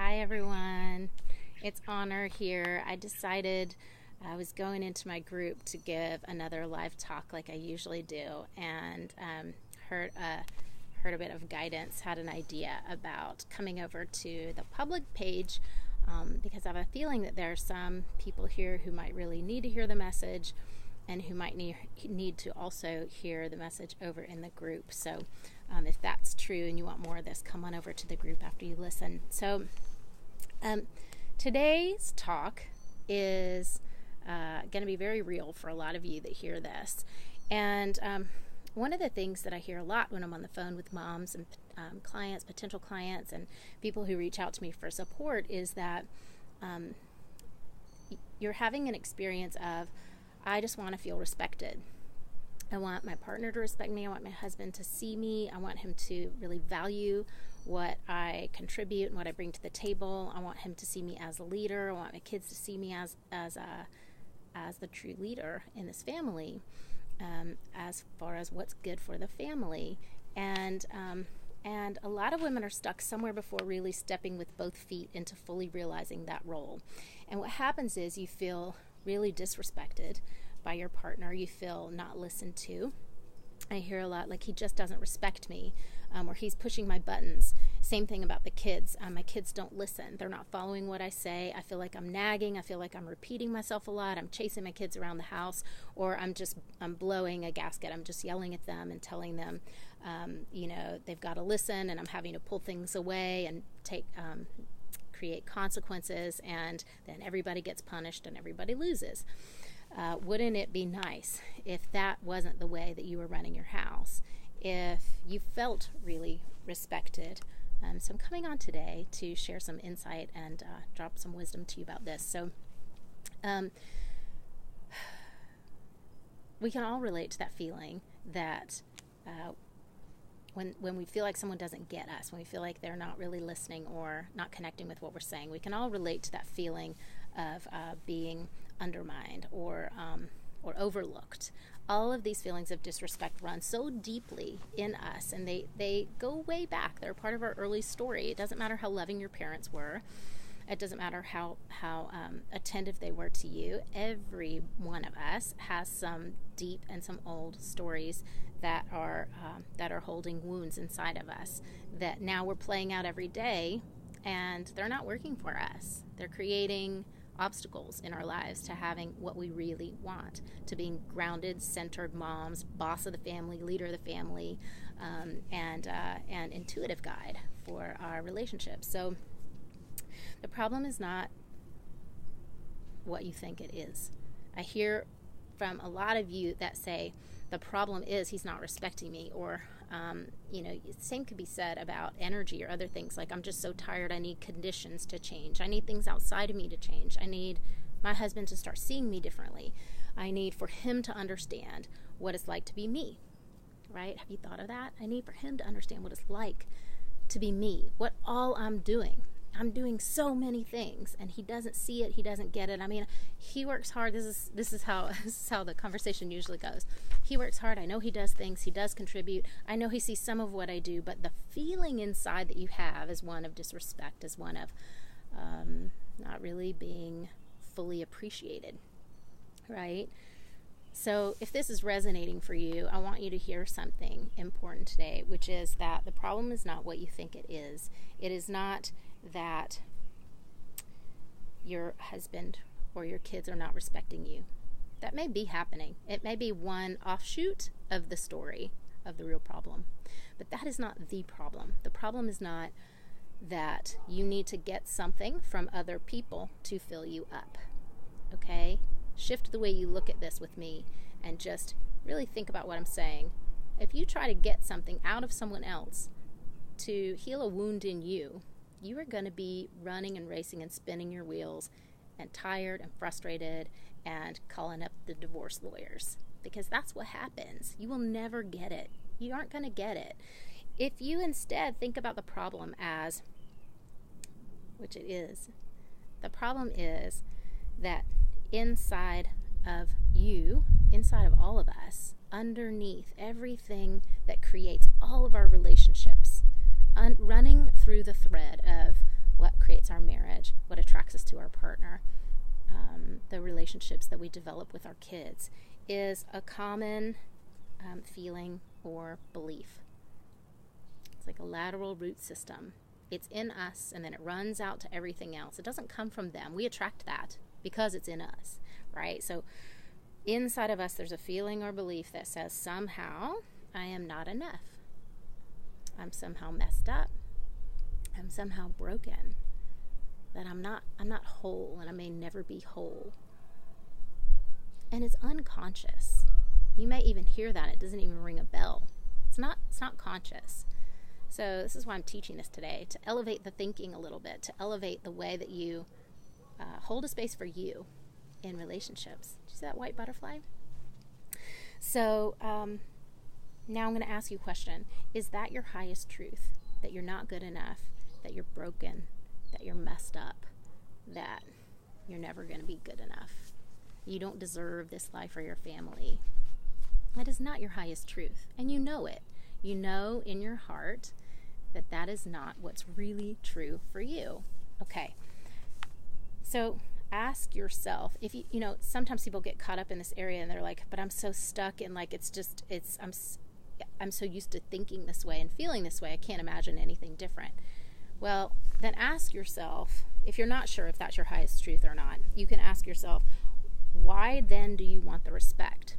Hi everyone, it's Honor here. I decided I was going into my group to give another live talk like I usually do, and heard a bit of guidance, had an idea about coming over to the public page because I have a feeling that there are some people here who might really need to hear the message and who might need to also hear the message over in the group. So if that's true and you want more of this, come on over to the group after you listen. So today's talk is going to be very real for a lot of you that hear this. And one of the things that I hear a lot when I'm on the phone with moms and clients, potential clients, and people who reach out to me for support is that you're having an experience of, I just want to feel respected. I want my partner to respect me. I want my husband to see me. I want him to really value what I contribute and what I bring to the table. I want him to see me as a leader. I want my kids to see me as the true leader in this family, as far as what's good for the family. And a lot of women are stuck somewhere before really stepping with both feet into fully realizing that role. And what happens is you feel really disrespected by your partner. You feel not listened to. I hear a lot like, he just doesn't respect me, or he's pushing my buttons. Same thing about the kids. My kids don't listen. They're not following what I say. I feel like I'm nagging. I feel like I'm repeating myself a lot. I'm chasing my kids around the house, or I'm blowing a gasket. I'm just yelling at them and telling them, they've got to listen, and I'm having to pull things away and create consequences, and then everybody gets punished and everybody loses. Wouldn't it be nice if that wasn't the way that you were running your house, if you felt really respected? So I'm coming on today to share some insight and drop some wisdom to you about this. So we can all relate to that feeling that when we feel like someone doesn't get us, when we feel like they're not really listening or not connecting with what we're saying, we can all relate to that feeling of being undermined or overlooked. All of these feelings of disrespect run so deeply in us, and they go way back. They're part of our early story. It doesn't matter how loving your parents were. It doesn't matter how attentive they were to you. Every one of us has some deep and some old stories that are holding wounds inside of us that now we're playing out every day, and they're not working for us. They're creating obstacles in our lives to having what we really want, to being grounded, centered moms, boss of the family, leader of the family, and intuitive guide for our relationships. So the problem is not what you think it is. I hear from a lot of you that say, the problem is he's not respecting me, or same could be said about energy or other things, like, I'm just so tired, I need conditions to change, I need things outside of me to change, I need my husband to start seeing me differently, I need for him to understand what it's like to be me, right? Have you thought of that? I need for him to understand what it's like to be me, what all I'm doing so many things, and he doesn't see it, he doesn't get it. I mean, he works hard. This is how the conversation usually goes. He works hard. I know he does things. He does contribute. I know he sees some of what I do, but the feeling inside that you have is one of disrespect, is one of not really being fully appreciated, right? So if this is resonating for you, I want you to hear something important today, which is that the problem is not what you think it is. It is not that your husband or your kids are not respecting you. That may be happening. It may be one offshoot of the story of the real problem. But that is not the problem. The problem is not that you need to get something from other people to fill you up. Okay? Shift the way you look at this with me and just really think about what I'm saying. If you try to get something out of someone else to heal a wound in you, you are going to be running and racing and spinning your wheels and tired and frustrated and calling up the divorce lawyers, because that's what happens. You will never get it. You aren't going to get it. If you instead think about the problem as, which it is, the problem is that inside of you, inside of all of us, underneath everything that creates all of our relationships, running through the thread of what creates our our partner, the relationships that we develop with our kids, is a common feeling or belief. It's like a lateral root system. It's in us, and then it runs out to everything else. It doesn't come from them. We attract that because it's in us, right? So inside of us, there's a feeling or belief that says somehow I am not enough. I'm somehow messed up. I'm somehow broken. That I'm not whole, and I may never be whole. And it's unconscious. You may even hear that. It doesn't even ring a bell. It's not conscious. So this is why I'm teaching this today, to elevate the thinking a little bit, to elevate the way that you hold a space for you in relationships. Did you see that white butterfly? So now I'm going to ask you a question. Is that your highest truth? That you're not good enough, that you're broken, that you're messed up, that you're never going to be good enough? You don't deserve this life for your family. That is not your highest truth, and you know it. You know in your heart that that is not what's really true for you. Okay, so ask yourself, if you know, sometimes people get caught up in this area and they're like, but I'm so stuck in, like, I'm so used to thinking this way and feeling this way, I can't imagine anything different. Well, then ask yourself, if you're not sure if that's your highest truth or not, you can ask yourself, why then do you want the respect?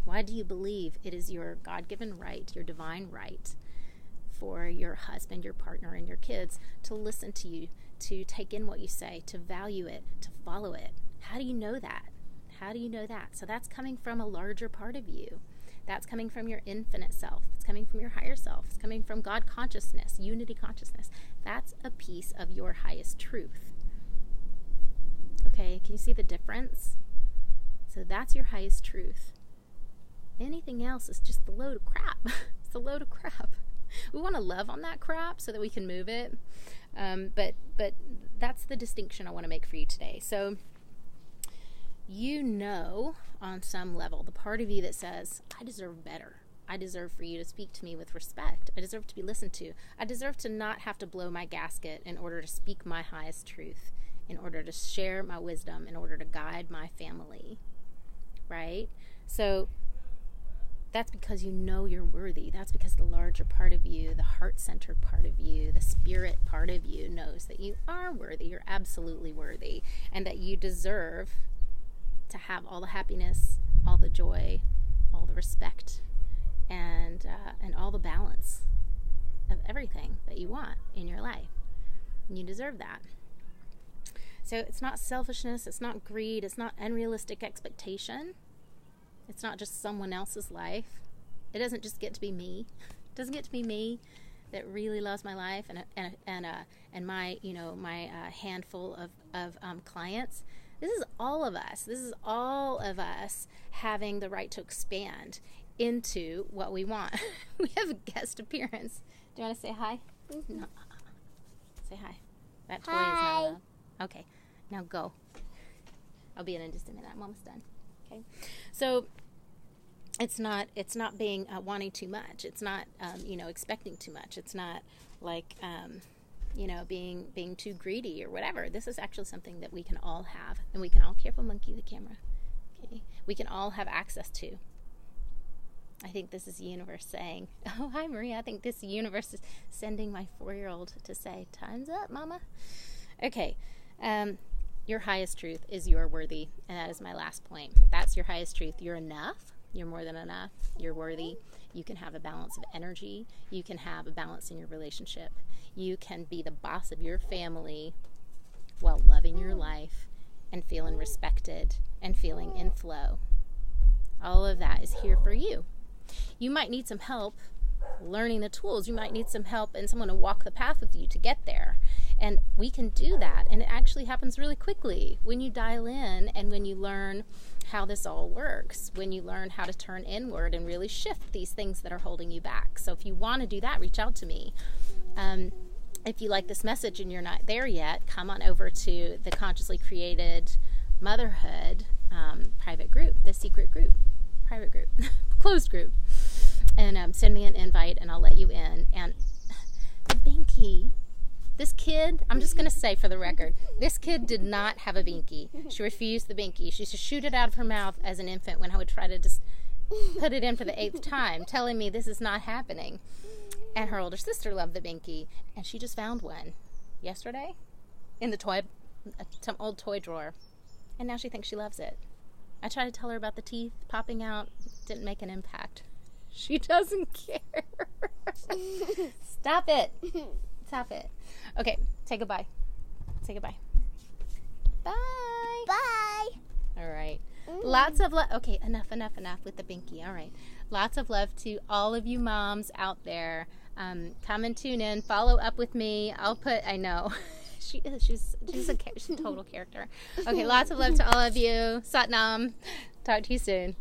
Why do you believe it is your God-given right, your divine right, for your husband, your partner, and your kids to listen to you, to take in what you say, to value it, to follow it? How do you know that? How do you know that? So that's coming from a larger part of you. That's coming from your infinite self. It's coming from your higher self. It's coming from God consciousness, unity consciousness. That's a piece of your highest truth. Okay, can you see the difference? So that's your highest truth. Anything else is just a load of crap. It's a load of crap. We want to love on that crap so that we can move it. But that's the distinction I want to make for you today. So you know, on some level, the part of you that says, I deserve better. I deserve for you to speak to me with respect. I deserve to be listened to. I deserve to not have to blow my gasket in order to speak my highest truth, in order to share my wisdom, in order to guide my family, right? So that's because you know you're worthy. That's because the larger part of you, the heart-centered part of you, the spirit part of you knows that you are worthy. You're absolutely worthy, and that you deserve to have all the happiness, all the joy, all the respect, and all the balance of everything that you want in your life. And you deserve that. So it's not selfishness, it's not greed, it's not unrealistic expectation. It's not just someone else's life. It doesn't just get to be me. It doesn't get to be me that really loves my life and my my handful of clients. This is all of us. This is all of us having the right to expand into what we want. We have a guest appearance. Do you want to say hi? No. Say hi. That toy is not allowed. Okay, now go. I'll be in just a minute. I'm almost done. Okay, so it's not being wanting too much. It's not expecting too much. It's not like being too greedy or whatever. This is actually something that we can all have, and we can all, careful monkey, the camera. Okay, we can all have access to. I think this is the universe saying, oh, hi, Maria. I think this universe is sending my 4-year-old to say, time's up, mama. Okay. Your highest truth is you are worthy, and that is my last point. That's your highest truth. You're enough. You're more than enough. You're worthy. You can have a balance of energy. You can have a balance in your relationship. You can be the boss of your family while loving your life and feeling respected and feeling in flow. All of that is here for you. You might need some help learning the tools. You might need some help and someone to walk the path with you to get there. And we can do that. And it actually happens really quickly when you dial in and when you learn how this all works, when you learn how to turn inward and really shift these things that are holding you back. So if you want to do that, reach out to me. If you like this message and you're not there yet, come on over to the Consciously Created Motherhood private group, the secret group, private group, closed group. And send me an invite and I'll let you in. And the Binky, This kid, I'm just going to say for the record, this kid did not have a binky. She refused the binky. She used to shoot it out of her mouth as an infant when I would try to just put it in for the 8th time, telling me this is not happening. And her older sister loved the binky, and she just found one yesterday in the some old toy drawer. And now she thinks she loves it. I tried to tell her about the teeth popping out. Didn't make an impact. She doesn't care. Stop it. Stop it. Okay, say goodbye. Say goodbye. Bye. Bye. All right. Lots of love. Okay, enough with the binky. All right. Lots of love to all of you moms out there. Come and tune in. Follow up with me. I know. She's a total character. Okay, lots of love to all of you. Satnam. Talk to you soon.